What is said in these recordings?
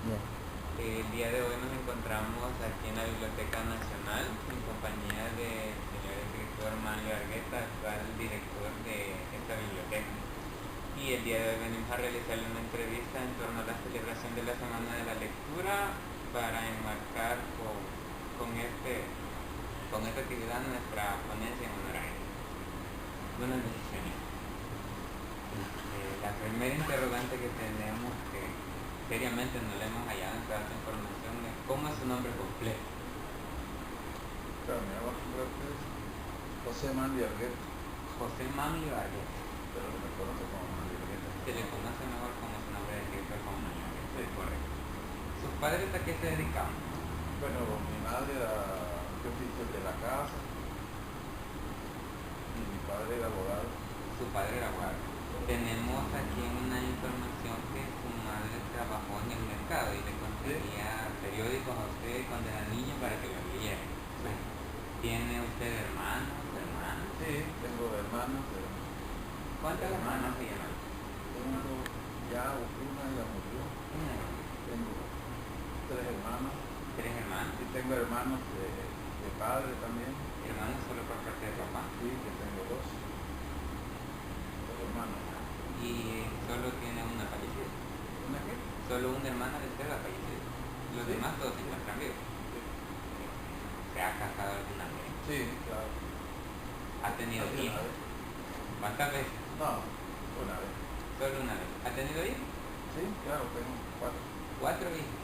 Ya. El día de hoy nos encontramos aquí en la Biblioteca Nacional en compañía del señor escritor Mario Argueta, actual director de esta biblioteca. Y el día de hoy venimos a realizarle una entrevista en torno a la celebración de la Semana de la Lectura para enmarcar con esta actividad nuestra ponencia en honor a él. Buenas noches, señor. La primera interrogante que tenemos, que seriamente no le hemos hallado en toda esta información, es ¿cómo es su nombre completo? Claro, mi nombre completo es José Manuel Argueta, José Manuel Argueta. pero se me conoce como Manuel Argueta. Se le conoce mejor como su nombre de escritor como Manuel Argueta. Sí, correcto. ¿Sus padres a qué se dedicaban? Bueno, mi madre era oficio de la casa y mi padre era abogado. Su padre era abogado. Tenemos aquí una información que su madre trabajó en el mercado y le conseguía periódicos a usted cuando era niño para que lo leyera. Sí. ¿Tiene usted hermanos, hermanas? Sí, tengo hermanos. ¿Cuántos hermanos se llaman? Tengo ya una ya murió. Una hermana. Tengo 3 hermanos. ¿Tres hermanos? Y tengo hermanos de padre también. ¿Hermanos solo por parte de papá? Sí, que tengo 2 hermanos. ¿Y solo tiene una fallecida? ¿Una qué? Solo una hermana de usted ha fallecido. Los Sí. demás todos se encuentran vivos. Sí. ¿Se ha casado alguna vez? Sí, claro. ¿Ha tenido ¿Alguna hijos? vez? ¿Cuántas veces? No, una vez. Solo una vez. ¿Ha tenido hijos? Sí, claro, tengo 4. 4 hijos.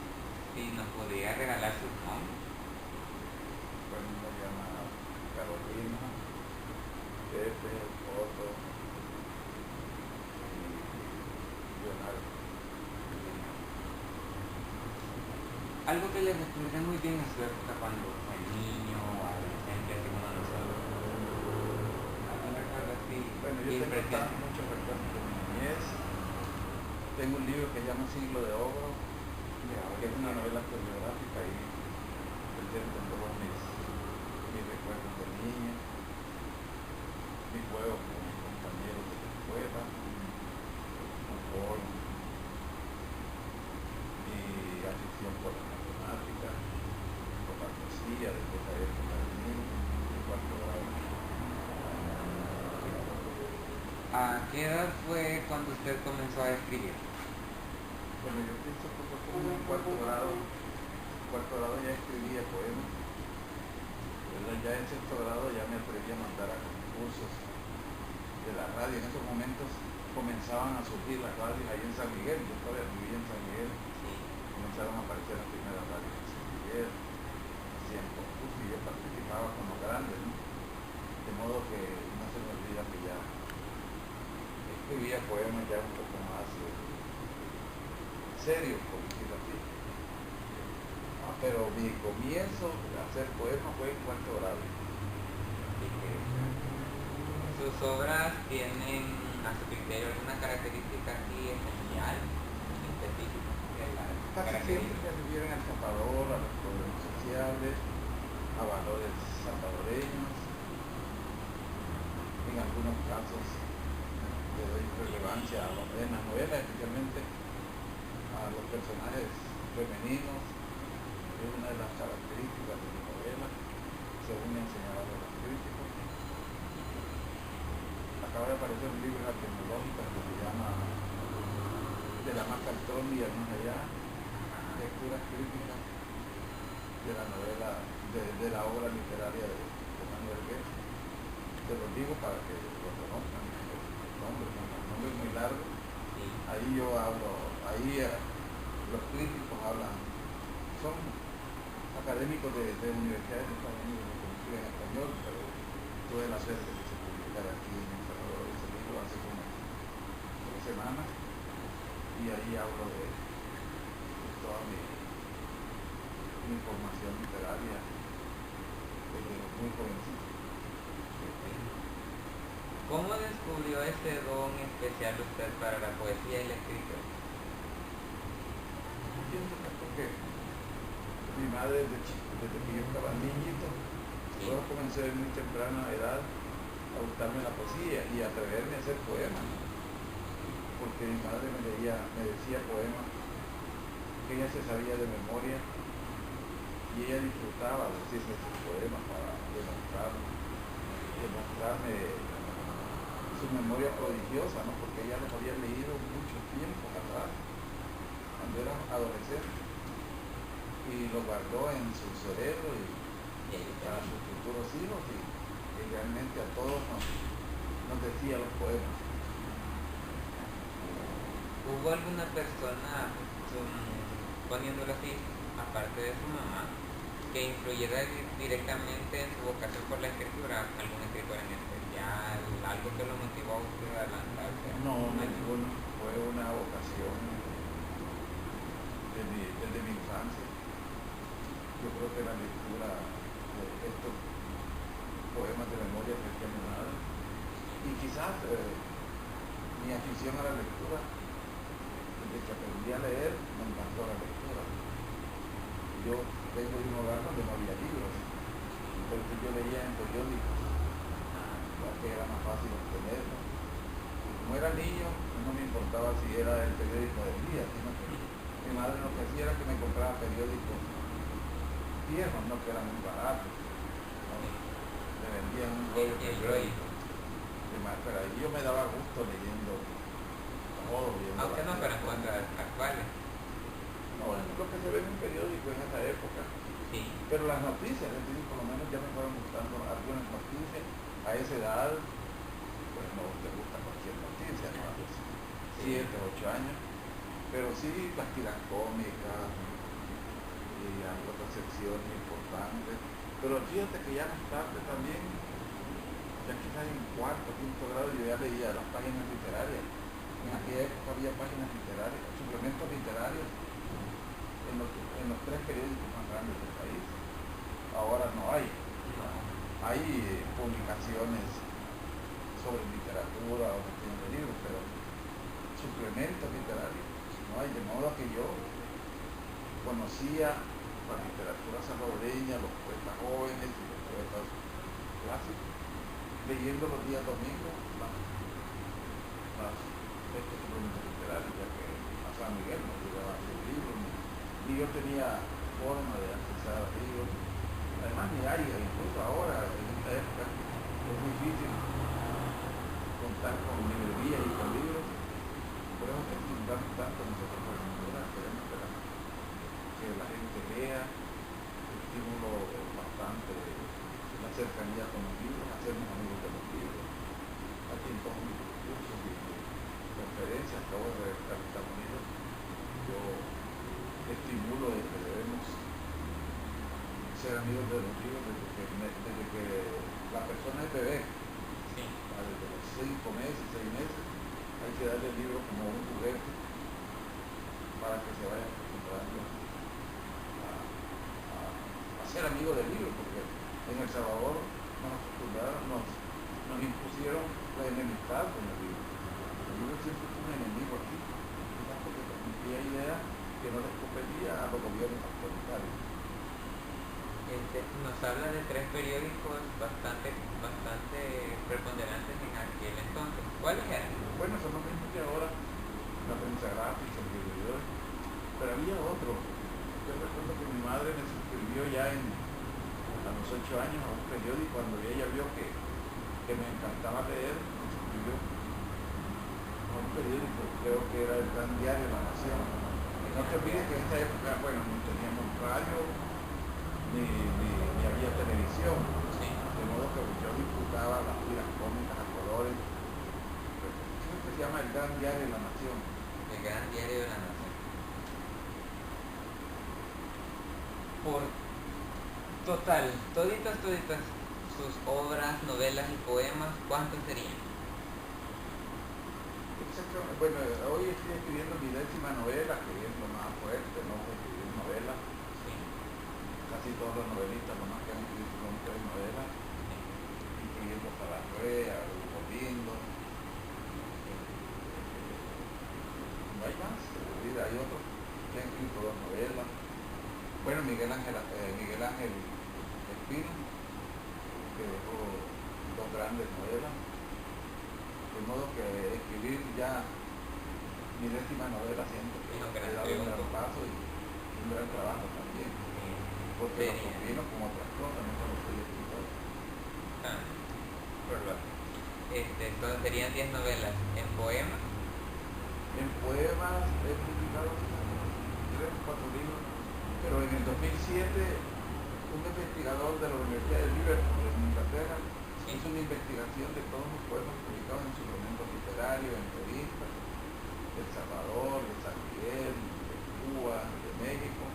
¿Y nos podría regalar sus nombres? Bueno, me llama Carolina, Pepe, Otto y Leonardo. Algo que le recuerde muy bien a su época cuando fue niño o adolescente, así como nosotros. ¿Algún recuerdo así? Bueno, yo tengo muchos recuerdos de mi niñez. Tengo un libro que se llama Siglo de Oro, que es una novela autobiográfica y presenta todos mis recuerdos de niño, mis juegos con mis compañeros de la escuela, fútbol, mi afición por la matemática, por la poesía, de esa época de niño, de 4 grados. ¿A qué edad fue cuando usted comenzó a escribir? Bueno, yo pienso que fue como en 4 grado ya escribía poemas. Ya en 6.º grado ya me atreví a mandar a concursos de la radio. En esos momentos comenzaban a surgir las radios ahí en San Miguel. Yo todavía vivía en San Miguel. Sí. Comenzaron a aparecer las primeras radios en San Miguel. Hacían concursos y yo participaba con los grandes, ¿no? De modo que no se me olvida que ya escribía poemas ya un poco más serios, por decirlo así. Pero mi comienzo de hacer poemas fue en 4 grado. ¿Sus obras tienen a su criterio alguna característica así especial, específica? Casi siempre se refieren al Salvador, a los problemas sociales, a valores salvadoreños. En algunos casos le doy relevancia a las novelas, especialmente a los personajes femeninos. Es una de las características de mi novela, según me enseñaban los críticos. Acaba de aparecer un libro en la tecnológica que se llama De la Macaltrón y el Más Allá, lecturas críticas de la novela, de la obra literaria de Manuel Argueta. Te lo digo para que lo conozcan, el nombre es muy largo. Ahí yo hablo, los críticos hablan, son académicos de universidades de Estados Unidos que escriben en español, pero tuve la suerte de que se publicara aquí en El Salvador ese libro hace como 2 semanas, y ahí hablo de toda mi formación literaria desde muy jovencito. ¿Cómo descubrió este don especial usted para la poesía y la escritura? Pienso que porque mi madre desde que yo estaba niñito, yo comencé de muy temprana edad a gustarme la poesía y a atreverme a hacer poemas, porque mi madre me decía poemas que ella se sabía de memoria y ella disfrutaba de decirme sus poemas para demostrarme su memoria prodigiosa, ¿no? Porque ella los había leído mucho tiempo atrás, cuando era adolescente, y lo guardó en su cerebro y para sus futuros hijos, y realmente a todos nos decía los poemas. ¿Hubo alguna persona, poniéndolo así, aparte de su mamá, que influyera directamente en su vocación por la escritura? ¿Algún escritor en especial? ¿Algo que lo motivó a usted a lanzarse? No, ninguno. Fue una vocación desde mi infancia. Yo creo que la lectura de estos poemas de memoria que mi madre, y quizás mi afición a la lectura, desde que aprendí a leer, me encantó la lectura. Yo vengo de un hogar donde no había libros, entonces yo leía en periódicos, que era más fácil obtenerlo. Como era niño, no me importaba si era el periódico del día, sino que mi madre lo que hacía era que me compraba periódicos viejos, no que eran muy baratos, ¿no? Me vendían un rollo de periódico. Pero ahí yo me daba gusto leyendo todo, aunque no fueran cuentas actuales. No, es lo que se ve en un periódico en esa época. Sí. Pero las noticias, es decir, por lo menos ya me fueron gustando algunas noticias. A esa edad, pues no te gusta cualquier noticia, ¿no? A los 7, 8 años. Pero sí las tiras cómicas y otras secciones importantes. Pero fíjate que ya más tarde también, ya quizás en cuarto, quinto grado, yo ya leía las páginas literarias. En aquella época había páginas literarias, suplementos literarios en los 3 periódicos más grandes del país. Ahora no hay. Hay publicaciones sobre literatura o cuestiones de libros, pero suplementos literarios no hay. De modo que yo conocía la literatura salvadoreña, los poetas jóvenes y los poetas clásicos, leyendo los días domingos estos suplementos literarios, ya que a San Miguel no llegaba a sus libros, ni yo tenía forma de accesar a libros. Además, ni hay, incluso ahora, en esta época, es difícil contar con librerías y con libros. Por eso estimulamos tanto nosotros por la lectura, queremos que la gente lea, estímulo bastante la cercanía con los libros, hacernos amigos de los libros. Aquí en todos mis cursos y conferencias que acabo de realizar en Estados Unidos, yo estimulo de que debemos ser amigos de los libros desde que la persona es bebé. Sí. Desde los 5 meses, 6 meses, hay que darle el libro como un juguete para que se vaya acostumbrando a ser amigo del libro, porque en El Salvador nos acostumbraron, nos impusieron la enemistad con el libro. El libro siempre fue un enemigo aquí, porque transmitía ideas que no les competía a los gobiernos autoritarios. Nos habla de 3 periódicos bastante preponderantes en aquel entonces. ¿Cuáles eran? Bueno, son los mismos que ahora, la prensa gráfica, el distribuidor, pero había otro. Yo recuerdo que mi madre me suscribió ya a los 8 años a un periódico, cuando ella vio que me encantaba leer, me suscribió a un periódico, creo que era el Gran Diario de la Nación. No te olvides que en esta época, bueno, no teníamos radio, ni había televisión, sí. De modo que yo disfrutaba las tiras cómicas a colores. Eso se llama el Gran Diario de la Nación. El Gran Diario de la Nación. Por total, toditas sus obras, novelas y poemas, ¿cuántos serían? Bueno, hoy estoy escribiendo mi 10ª novela, que es lo más fuerte, no escribir novelas. Sí. Casi todos los novelistas, lo más que han escrito son 3 novelas, incluyendo Salarrué, Grupo Lindo. No hay más, hay otros que han escrito 2 novelas. Bueno, Miguel Ángel Espino, que dejó 2 grandes novelas. De modo que escribir ya mi 10ª novela siento que he dado un gran paso y pero Sería. combino con otras cosas, no solo soy escritor. Ah, por lo entonces serían 10 novelas en poema. En poemas he publicado 3 o 4 libros, pero en el 2007 un investigador de la Universidad de Liverpool en Inglaterra hizo una investigación de todos los poemas publicados en suplementos literarios, en revistas, de El Salvador, de San Miguel, de Cuba, de México,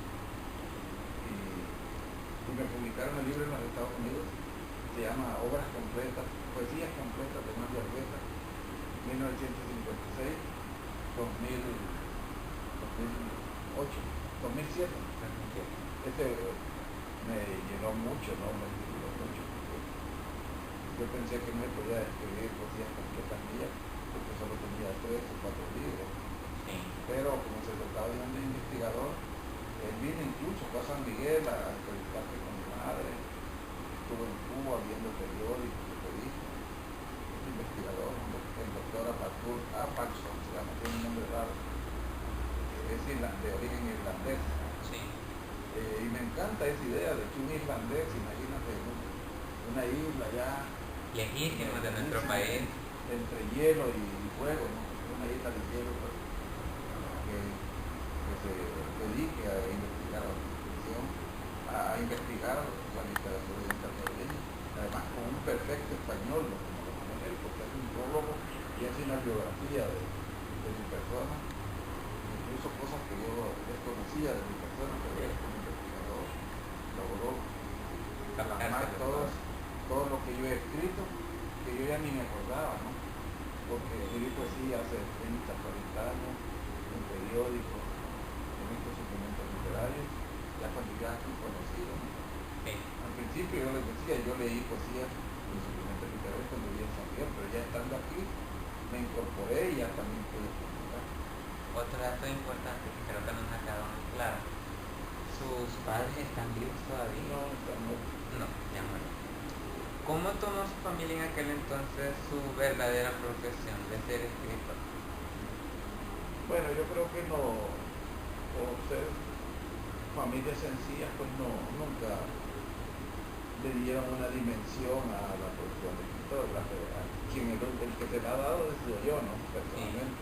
y me publicaron el libro en los Estados Unidos. Se llama Obras Completas, Poesías Completas de Mario Argueta, 1956, 2008, 2007. Este me llenó mucho, ¿no? Me llenó mucho, porque yo pensé que no podía escribir poesías completas mías, porque solo tenía 3 o 4 libros. Sí. Pero como se trataba de un investigador, él vino incluso fue a San Miguel a entrevistarse con mi madre, estuvo en Cuba viendo periódicos y revistas. Este investigador, el doctor Apalson, se llama, tiene un nombre raro, es de origen irlandés. Sí. Y me encanta esa idea de que un irlandés, imagínate, una isla ya Lejísimo de nuestro país. entre hielo y fuego, ¿no? Una isla de hielo, pues, que se dedique a investigar la literatura salvadoreña, además con un perfecto español, como lo pone él, porque es un prólogo y hace una biografía de su persona, incluso cosas que yo desconocía de mi persona, pero él como investigador logró plasmar todo lo que yo he escrito, que yo ya ni me acordaba, ¿no? Porque escribí poesía hace 30, 40 años, en periódicos, en estos suplementos literarios, ya cuando ya fui conocido, ¿no? Sí. Al principio yo les decía, yo leí poesía en suplementos literarios cuando vivía en San Miguel, pero ya estando aquí me incorporé y ya también pude publicar. Otro dato importante que creo que no nos ha quedado muy claro. ¿Sus padres están vivos todavía? No, está muerto. No, ya muerto. ¿Cómo tomó su familia en aquel entonces su verdadera profesión de ser escritor? Bueno, yo creo que no, por ser familias sencillas, pues no, nunca le dieron una dimensión a la profesión de escritor. El que se la ha dado he sido yo, ¿no? Personalmente.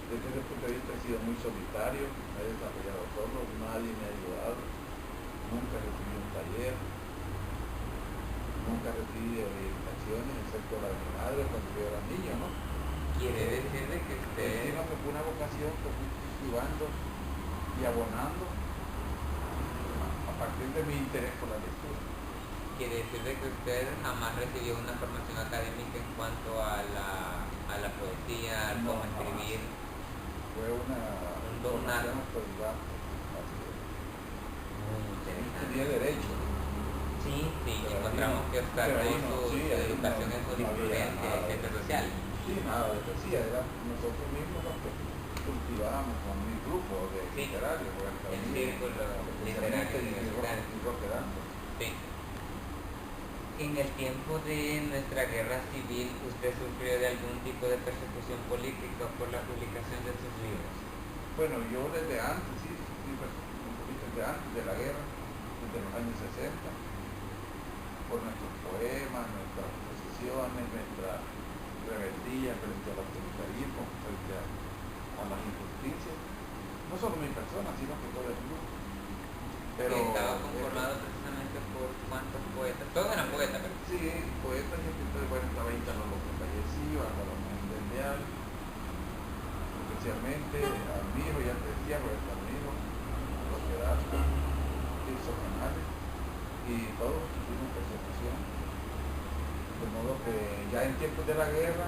Desde ese punto de vista he sido muy solitario, me he desarrollado solo, nadie me ha ayudado, nunca recibí un taller, nunca recibí orientaciones, excepto la de mi madre cuando yo era niño, ¿no? Quiere decir de que usted... Sino que fue una vocación que fui cultivando y abonando a partir de mi interés por la lectura. Quiere decir de que usted jamás recibió una formación académica en cuanto a la poesía, al cómo escribir. Fue una formación autodidacta. Muy interesante. Tenía derecho. Sí, Pero encontramos que Oscar su educación en jurisprudencia y ciencias sociales. Sí, nada de poesía, era nosotros mismos los que cultivábamos con mi grupo de literarios, el círculo literario universitario. Sí. En el tiempo de nuestra guerra civil, ¿usted sufrió de algún tipo de persecución política por la publicación de sus libros? Bueno, yo desde antes, sí, un poquito desde antes de la guerra, desde los años 60, por nuestros poemas, nuestras posiciones, nuestra rebeldía frente al autoritarismo, frente a las injusticias, no solo mi persona, sino que todo el mundo. Pero estaba conformado precisamente por cuántos poetas, todos eran poetas, ¿verdad? Sí, poetas y escritores. Bueno, estaba Ítalo López Fallecido, Álvaro Méndez Leal, especialmente Armijo, ya te decía, Roberto Armijo, José Dasco, Tirso Canales, y todos tuvimos persecución. De modo que ya en tiempos de la guerra,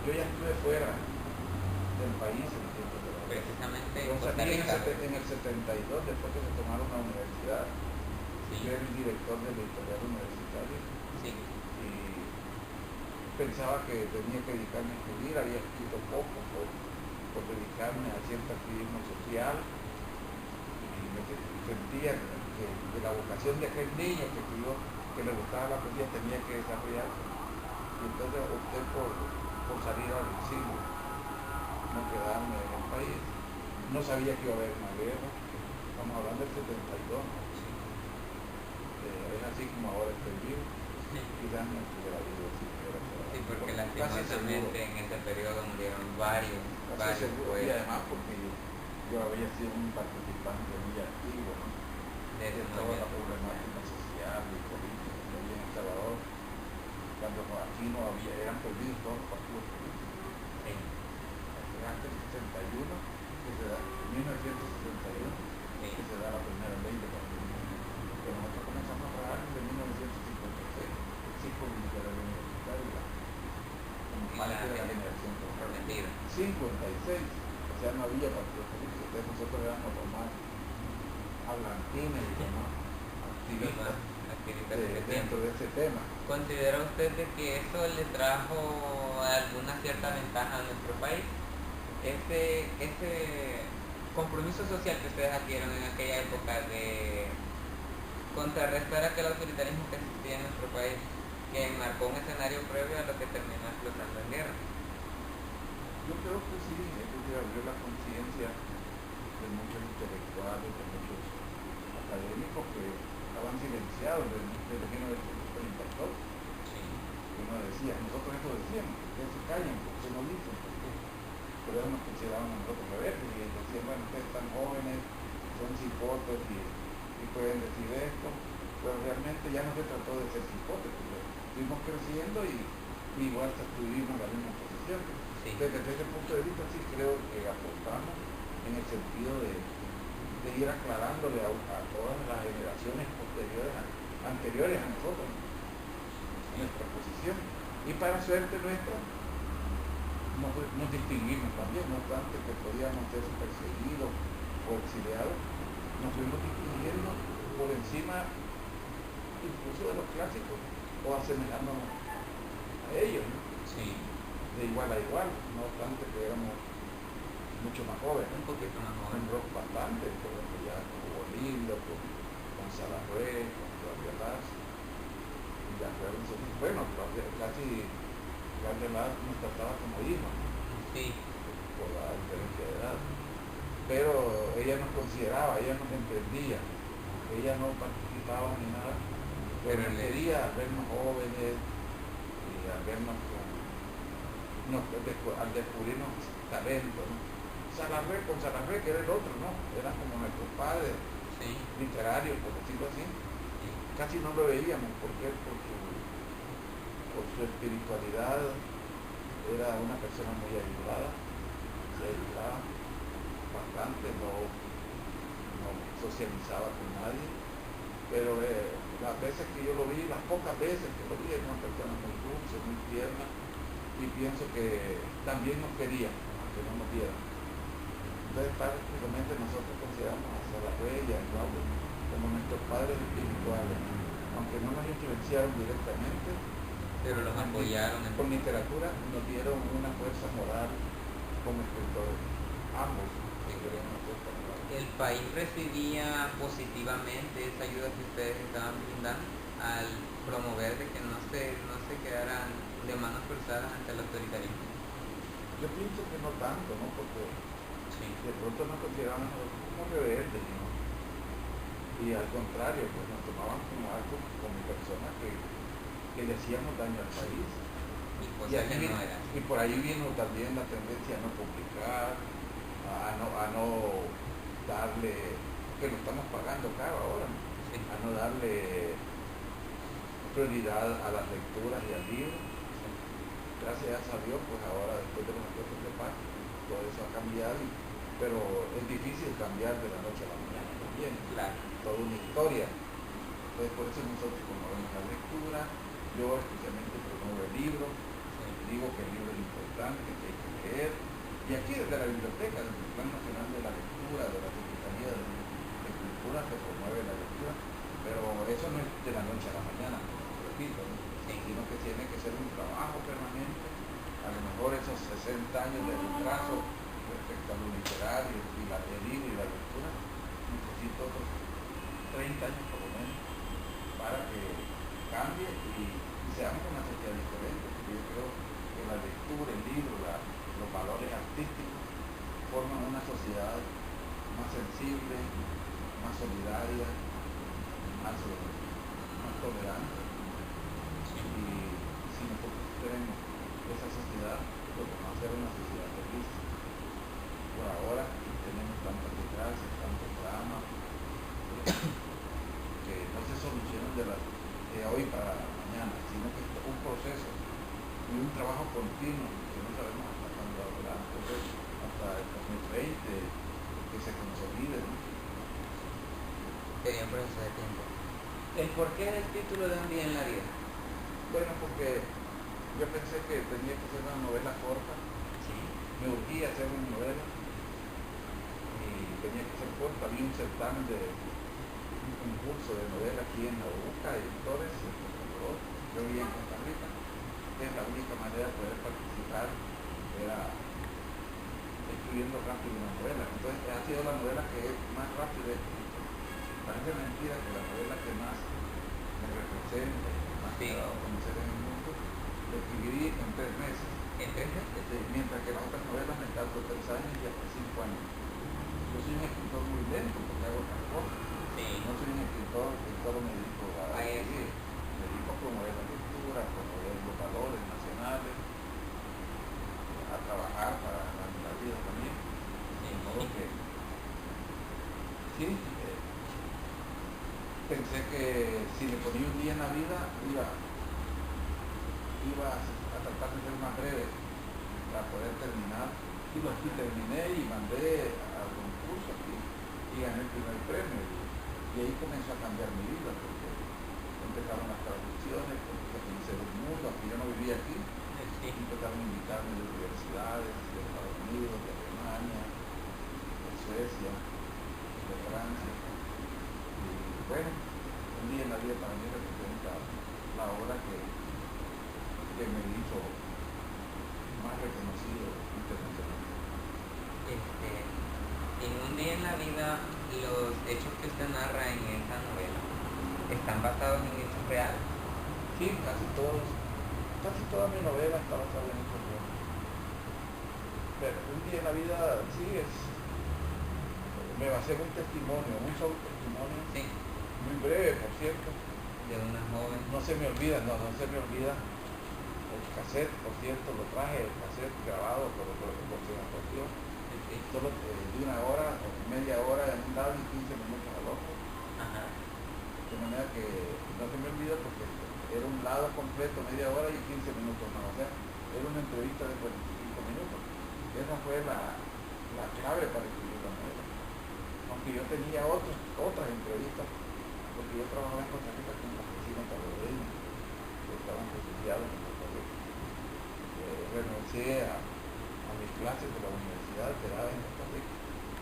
yo ya estuve fuera del país en tiempos de la guerra. Precisamente en Yo Costa salí Rica. en el 72, después que se tomaron la universidad. Sí. Yo era el director del editorial universitario. Sí. Y pensaba que tenía que dedicarme a escribir, había escrito poco por dedicarme a cierto activismo social, y me sentía que la vocación de aquel niño que le gustaba la poesía tenía que desarrollarse, y entonces opté por salir al exilio, no quedarme en el país. No sabía que iba a haber una guerra, estamos hablando del 72, es así como ahora estoy vivo, quizás no estuviera vivo si fuera por Sí, porque casi seguro, lastimosamente en ese periodo murieron varios casi seguro, y poetas además porque yo había sido un participante muy activo, ¿no? de ese De toda la movimiento social. problemática social y política que había en El Salvador, cuando aquí no había, eran prohibidos todos los partidos políticos. Sí, Antes del 61, que se da, en 1961, sí. que se da la primera ley de partidos. Pero nosotros comenzamos a trabajar desde 1956, el ciclo literario universitario, como Y parte de la la generación total. mentira. 56, o sea, no había partidos políticos, entonces nosotros éramos los más hablantines y los más activistas Activistas de ese tiempo. dentro de ese tema. ¿Considera usted de que eso le trajo alguna cierta ventaja a nuestro país? Ese compromiso social que ustedes adquirieron en aquella época de contrarrestar aquel autoritarismo que existía en nuestro país, que marcó un escenario previo a lo que terminó explotando en guerra. Yo creo que sí, eso que abrió la conciencia de muchos intelectuales, de muchos académicos que estaban silenciados desde 1932. Sí, Uno decía, nosotros eso decíamos, ustedes se callan, porque no dicen, porque por eso nos consideraban a nosotros rebeldes y decían, bueno, ustedes están jóvenes, son cipotes y pueden decir esto, pero realmente ya no se trató de ser cipotes, porque fuimos creciendo y igual estuvimos en la misma posición. sí. Desde ese punto de vista sí creo que aportamos en el sentido de ir aclarándole a todas las generaciones anteriores a nosotros nuestra posición. Y para suerte nuestra, nos distinguimos también, no obstante que podíamos ser perseguidos o exiliados, nos fuimos distinguiendo por encima incluso de los clásicos o asemejándonos a ellos, ¿no? Sí, De igual a igual, no obstante que éramos mucho más jóvenes, un poquito más un joven. rock bastante, por ejemplo ya con Bolillo, con Salarrué, con Claudia Laz, y ya fueron, bueno, casi Claudia Laz nos trataba como hijos, ¿no? Sí, Por la diferencia de edad, pero ella nos consideraba, ella nos entendía, ella no participaba ni nada, pero nos quería vernos jóvenes y al vernos al descubrirnos talento, ¿no? Con Salarrué, que era el otro, ¿no? Eran como nuestros padres sí, literarios, por decirlo así. sí. Casi no lo veíamos, ¿por qué? Por su espiritualidad, era una persona muy aislada, se aislaba bastante, no socializaba con nadie, pero las veces que yo lo vi, las pocas veces que lo vi, era una persona muy dulce, muy tierna, y pienso que también nos quería, aunque no nos diera. Entonces prácticamente nosotros consideramos a Salarrué y a Claudio como nuestros padres espirituales, aunque no nos influenciaron directamente, Pero los apoyaron en con literatura nos dieron una fuerza moral como escritores, ambos dieron una fuerza moral. el país recibía positivamente esa ayuda que ustedes estaban brindando al promover de que no se quedaran de manos cruzadas ante el autoritarismo. Yo pienso que no tanto, ¿no? Porque Sí, de pronto nos consideraban como rebeldes, ¿no? Y al contrario, pues nos tomaban como algo, como personas que le hacíamos daño al país. y cosas que no eran. Y por ahí vino también la tendencia a no publicar, a no darle, que lo estamos pagando caro ahora, ¿no? Sí, A no darle prioridad a las lecturas y al libro. Gracias a Dios, pues ahora después de los acuerdos de paz, todo eso ha cambiado, pero es difícil cambiar de la noche a la mañana también, claro. toda una historia. Entonces por eso nosotros promovemos la lectura, yo especialmente promuevo el libro, digo que el libro es importante, que hay que leer, y aquí desde la biblioteca, desde el Plan Nacional de la Lectura, de la Secretaría de Cultura, se promueve la lectura, pero eso no es de la noche a la mañana, repito, ¿no? Sino que tiene que ser un trabajo permanente. A lo mejor esos 60 años de retraso respecto a lo literario y el libro y la lectura, necesito otros 30 años por lo menos para que cambie y seamos una sociedad diferente, porque yo creo que la lectura, el libro, los valores artísticos forman una sociedad más sensible, más solidaria, más tolerante. Y si nosotros tenemos esa sociedad, lo que vamos a hacer es una sociedad feliz. Por ahora tenemos tantas desgracias, tantos dramas, que no se solucionan de hoy para mañana, sino que es un proceso y un trabajo continuo que no sabemos hasta cuándo habrá, hasta el 2020, que se consolide, ¿no? Sería un proceso de tiempo. ¿El por qué es el título de Un día en la vida? Bueno, porque yo pensé que tenía que ser una novela corta, Sí. me urgía hacer una novela y tenía que ser corta. Había un certamen de un concurso de novela aquí en la UCA, editores, yo vivía en Costa Rica. Es la única manera de poder participar, era escribiendo rápido una novela. Entonces ha sido la novela que es más rápida. Parece mentira que la novela que más me representa, más me ha dado a conocer en el mundo, lo escribí en 3 meses. ¿En 3 meses? Mientras que las otras novelas me tardó 3 años y hasta 5 años. Yo soy un escritor muy lento porque hago otras cosas. Sí. No soy un escritor que solo me dedico a escribir. Me dedico a promover la lectura, a promover los valores nacionales, a trabajar para la vida también. Sí. De modo que sí, pensé que si le ponía un día en la vida iba a tratar de ser más breve para poder terminar. Y lo terminé y mandé al concurso aquí y gané el primer premio. Y ahí comenzó a cambiar mi vida porque empezaron las traducciones, porque conocí el mundo, aunque yo no vivía aquí. Sí. Empezaron a invitarme de universidades, de Estados Unidos, de Alemania, de Suecia, de Francia. Y bueno, un día en la vida para mí representa la obra que me hizo más reconocido internacionalmente. En Un día en la vida, los hechos que usted narra en esta novela están basados en hechos reales. Sí, casi toda mi novela está basada en hechos reales. Pero un día en la vida, sí, me basé en un testimonio, un solo testimonio, Sí. muy breve, por cierto. De una joven. No se me olvida el cassette, por cierto, lo traje, el cassette grabado por se me partió. Sí. Solo de 1 hora o media hora en un lado y 15 minutos al otro. Ajá. De manera que no se me olvida porque era un lado completo, media hora y 15 minutos más. O sea, era una entrevista de 45 minutos. Esa fue la clave para escribir la novela. Aunque yo tenía otras entrevistas, porque yo trabajaba en Costa Rica con los vecinos salvadoreños que estaban refugiados en Costa Rica. Renuncié a mis clases de la universidad que daba en Costa Rica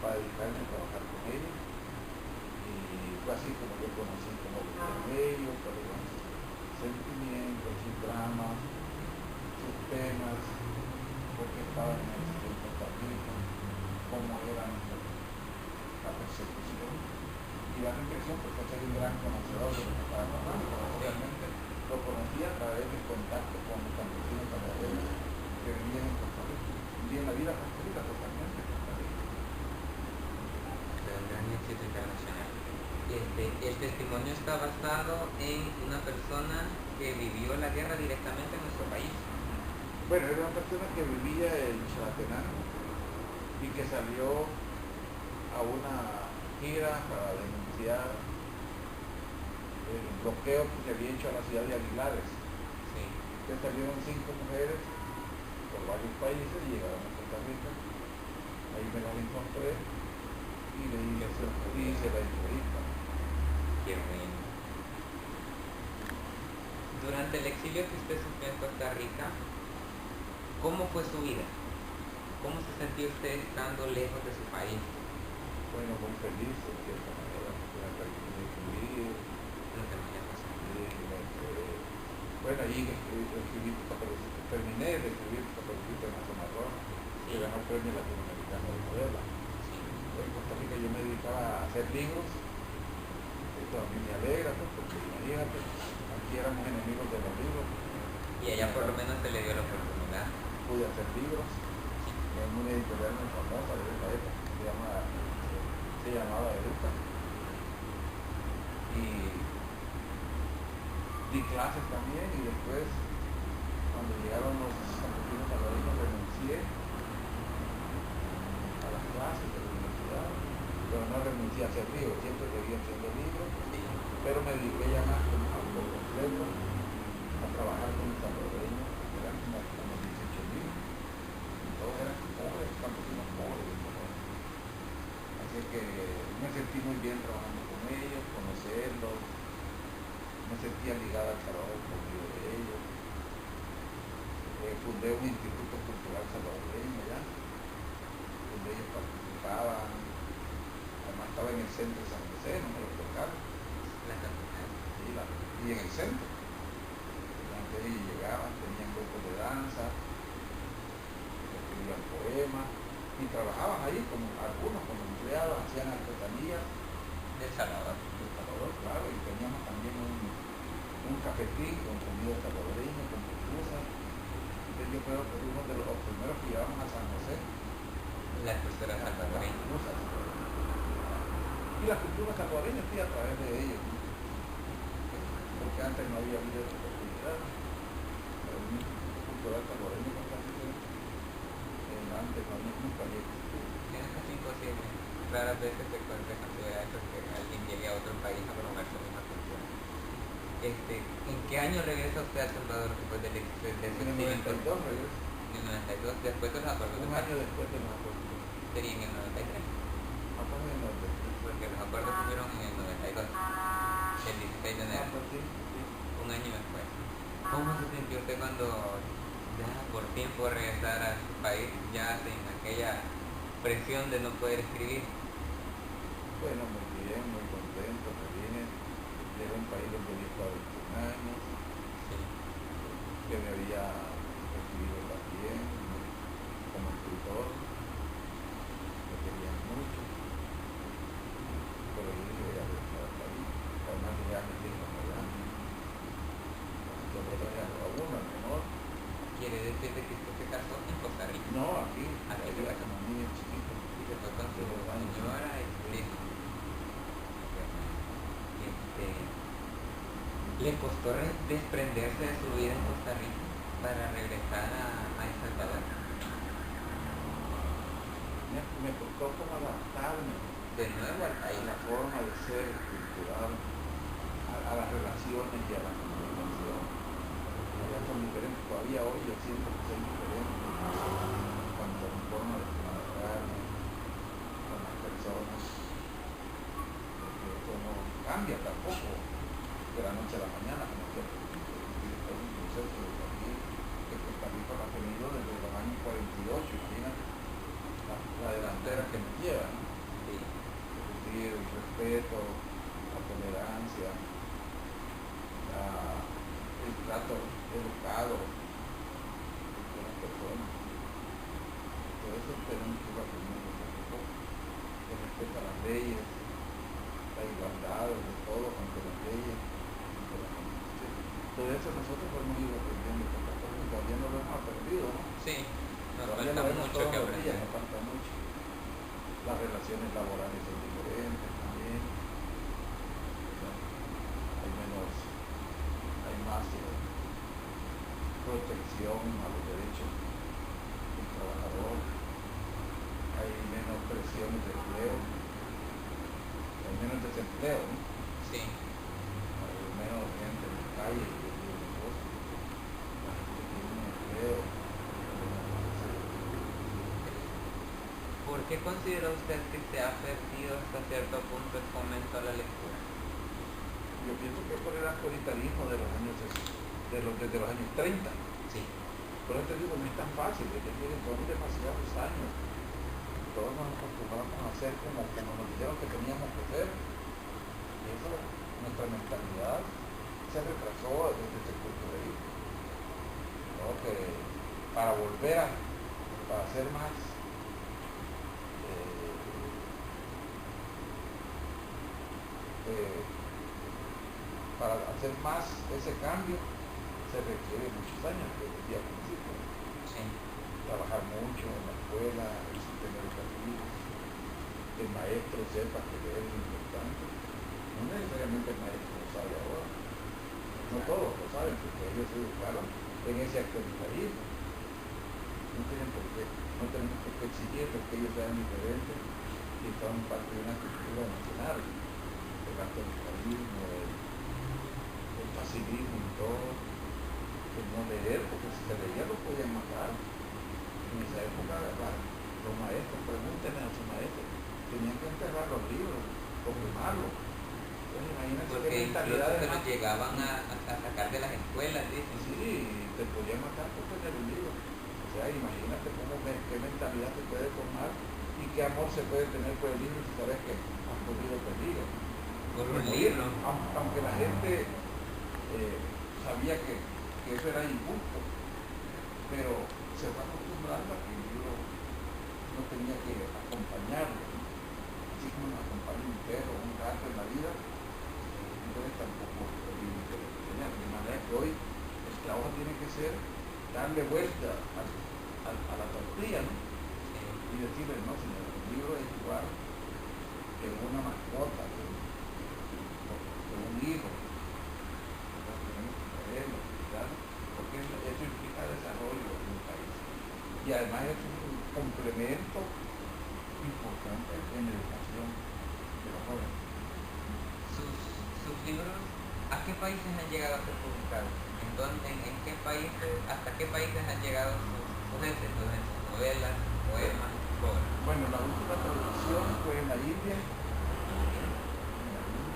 para dedicarme a trabajar con ellos. Y fue así como yo conocí como ellos, sus sentimientos, sus dramas, sus temas, por qué estaban en Costa Rica, cómo era la persecución. Y la impresión porque soy un gran conocedor de lo que estaba pasando, pero realmente lo conocía a través del contacto con los campesinos salvadoreños que vivían en Costa Rica. Y en la vida construida totalmente en Costa Rica. De un gran éxito internacional. El testimonio está basado en una persona que vivió la guerra directamente en nuestro país. Bueno, era una persona que vivía en Chalatenango y que salió a una gira para denunciar el bloqueo que se había hecho a la ciudad de Aguilares. Sí. Que salieron 5 mujeres por varios países y llegaron a Costa Rica. Ahí me las encontré y le hice la entrevista. Qué bueno. Durante el exilio que usted sufrió en Costa Rica, ¿cómo fue su vida? ¿Cómo se sentía usted estando lejos de su país? Bueno, muy feliz de cierta manera, porque me permití escribir. Lo que me haya pasado. Bueno, ahí terminé de escribir Papelito en la Zona Roja, que ganó el premio latinoamericano de novela. Sí. En Costa Rica yo me dedicaba a hacer libros. Esto a mí me alegra, pues, porque imagínate, aquí éramos enemigos de los libros. Y allá por lo menos se le dio la oportunidad. Pude hacer libros en una editorial muy famosa de esa época, se llamaba Educa. Y di clases también y después, cuando llegaron los campesinos salvadoreños, renuncié a las clases de la universidad, pero no renuncié a hacer libros, siempre seguía haciendo libros, pero me dediqué ya más por completo a trabajar con los salvadoreños, que eran como 18,000, y todos eran pobres, campesinos pobres, ¿no? Así que me sentí muy bien trabajando con ellos, conocerlos, me sentía ligada al trabajo conmigo de ellos. Fundé un instituto cultural salvadoreño ya, donde ellos participaban, además estaba en el centro de San José, no me lo tocaron. Sí, y en el centro. Entonces ellos llegaban, tenían grupos de danza, escribían poemas, y trabajaban ahí como algunos como empleados, hacían artesanías. De Salvador. De Salvador, claro, y teníamos también un cafetín con comida salvadoreña, con pupusas. Entonces yo creo que uno de los primeros que llevamos a San José. La cultura salvadoreña. Y la cultura salvadoreña sí a través de ellos, ¿no? Porque antes no había habido esa oportunidad. El Instituto Cultural Salvadoreño antes nunca había existido. Tienes casi imposible. Raras veces se considera eso, que alguien llegue a otro país a promover su misma cultura. ¿En qué año regresa usted a El Salvador después del En el 92 regreso. En el 92, después de los acuerdos de Un paz. año después de los acuerdos. Sería en el 93. Más o menos. Porque los acuerdos estuvieron en el 92, el 16 de enero. Pues sí. Un año después. ¿Cómo se sintió usted cuando ya por fin pudo regresar a su país, ya sin aquella presión de no poder escribir? Bueno, muy bien, muy contento, que vine de un país donde había estado 21 años, Sí. que me había recibido también como escritor, me querían mucho, pero yo dije voy a regresar al país, además ya me dijo allá, yo me traje a uno, al menor. Quiere decir de que usted se casó en Costa Rica. No, aquí Aquí era se casó. como niño chiquito. Y se fue con su señora y su hijo. ¿Le costó desprenderse de su vida en Costa Rica para regresar a El Salvador? Me costó como adaptarme De nuevo al a país. la forma de ser cultural, a las relaciones y a la comunicación. Ya son diferentes, todavía hoy yo siento que soy diferente cuando mi forma de trabajarme con las personas, porque eso no cambia tampoco de la noche a la mañana, como que es un proceso de también que Costa Rica lo ha tenido desde los años 48, imagínate la delantera que nos lleva, ¿no? Sí. Es decir, el respeto, la tolerancia, el trato educado con las personas. Por eso tenemos que ir aprendiendo poco a poco. El respeto a las leyes, la igualdad de todos ante las leyes, ante la Constitución. Todo eso nosotros hemos ido aprendiendo poco a poco, todavía no lo hemos aprendido, ¿no? Sí, nos Todavía falta lo vemos mucho todos que los días, aprender. nos falta mucho. Las relaciones laborales son diferentes también. O sea, hay más protección a los derechos del trabajador, hay menos presiones de empleo, hay menos desempleo, ¿no? Sí. Hay menos gente en la calle que tiene cosas, la gente que tiene un empleo. ¿Por qué considera usted que se ha perdido hasta cierto punto el fomento a la lectura? Yo pienso que por el autoritarismo de los años, desde los años 30. Sí. Por eso te digo, no es tan fácil, es decir, son demasiados años. Todos nos acostumbramos a hacer como nos dijeron que teníamos que hacer. Y eso, nuestra mentalidad se retrasó desde ese punto de vista. ¿No? Que para volver para hacer más, para hacer más ese cambio, se requiere muchos años, que decía al principio. Sí. Trabajar mucho en la escuela, el sistema educativo, que el maestro sepa que es importante. No necesariamente el maestro lo sabe ahora. No todos lo saben, porque ellos se educaron en ese actualitarismo. No tienen por qué, no tenemos por qué exigirles que ellos sean diferentes y son parte de una cultura nacional. El autoritarismo, el pacifismo y todo, el no leer, porque si se leía lo podían matar. En esa época los maestros, pregúntenle a sus maestros, tenían que enterrar los libros, o quemarlos. Entonces imagínate Porque qué mentalidad incluso se de los llegaban a sacar de las escuelas, dicen. sí, te podían matar por tener un libro. O sea, imagínate qué mentalidad se puede formar y qué amor se puede tener por el libro si sabes que has corrido peligro. Por un libro. Aunque la gente sabía que eso era injusto, pero se fue acostumbrando a que el libro no tenía que acompañarlo, así como nos acompaña un perro o un gato en la vida, entonces tampoco el libro tiene que enseñar. De manera que hoy el trabajo tiene que ser darle vuelta a la tortilla, ¿no? Y decirle, no señor, el libro es igual que una mascota, que un hijo, entonces tenemos que creerlo, ¿verdad? Porque eso implica desarrollo en un país. Y además es un complemento importante en la educación de los jóvenes. Sus libros, ¿a qué países han llegado a ser publicados? ¿En qué países, hasta qué países han llegado sus ensayos, sus novelas, poemas, obras? Bueno, la última traducción fue en la India,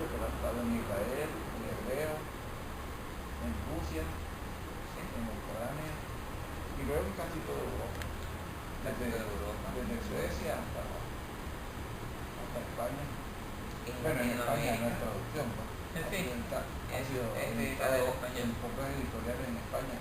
que la estaba en Israel, en hebreo, en Rusia, en Ucrania, y luego en casi toda Europa. Desde Suecia hasta España. Bueno, en España no es traducción, ¿no? Ha sido editado en pocas editoriales en España.